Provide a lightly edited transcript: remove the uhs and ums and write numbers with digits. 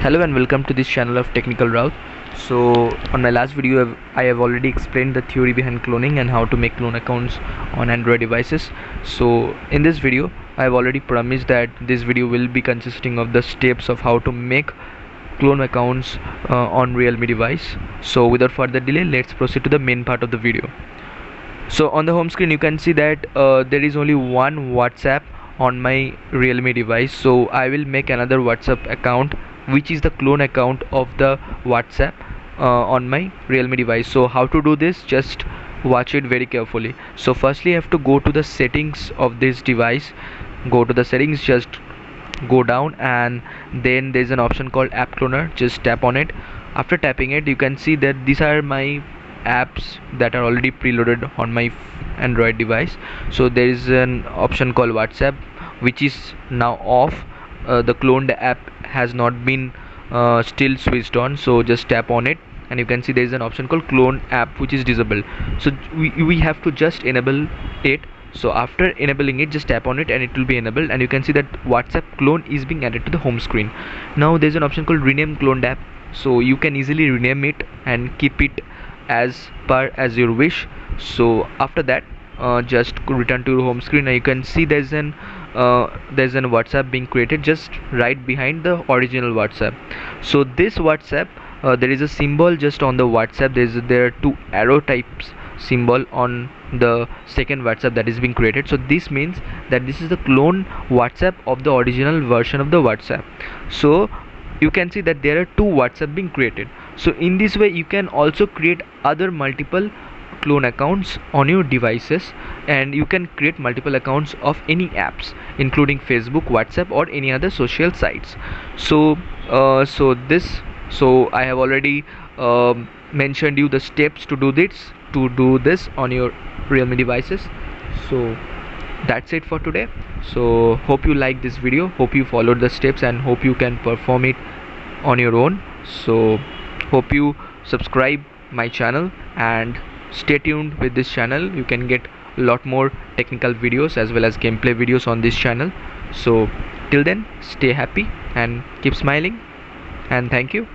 Hello and welcome to this channel of Technical Route. So on my last video I have already explained the theory behind cloning and how to make clone accounts on Android devices. So in this video I have already promised that this video will be consisting of the steps of how to make clone accounts on Realme device. So without further delay, let's proceed to the main part of the video. So on the home screen you can see that there is only one WhatsApp on my Realme device, so I will make another WhatsApp account which is the clone account of the WhatsApp on my Realme device. So how to do this, just watch it very carefully. So firstly you have to go to the settings of this device, go to the settings, just go down, and then there's an option called app cloner. Just tap on it. After tapping it you can see that these are my apps that are already preloaded on my Android device. So there is an option called WhatsApp which is now off. The cloned app has not been still switched on, so just tap on it and you can see there is an option called clone app which is disabled. So we have to just enable it. So after enabling it, just tap on it and it will be enabled, and you can see that WhatsApp clone is being added to the home screen. Now there's an option called rename cloned app, so you can easily rename it and keep it as per as your wish. So after that just return to your home screen and you can see there's an WhatsApp being created just right behind the original WhatsApp. So this WhatsApp, there is a symbol just on the WhatsApp. There are two arrow types symbol on the second WhatsApp that is being created. So this means that this is the clone WhatsApp of the original version of the WhatsApp. So you can see that there are two WhatsApp being created. So in this way you can also create other multiple clone accounts on your devices, and you can create multiple accounts of any apps including Facebook, WhatsApp or any other social sites. So I have already mentioned you the steps to do this on your Realme devices. So that's it for today. So hope you like this video, hope you followed the steps, and hope you can perform it on your own. So hope you subscribe my channel and stay tuned with this channel. You can get a lot more technical videos as well as gameplay videos on this channel. So till then, stay happy and keep smiling, and thank you.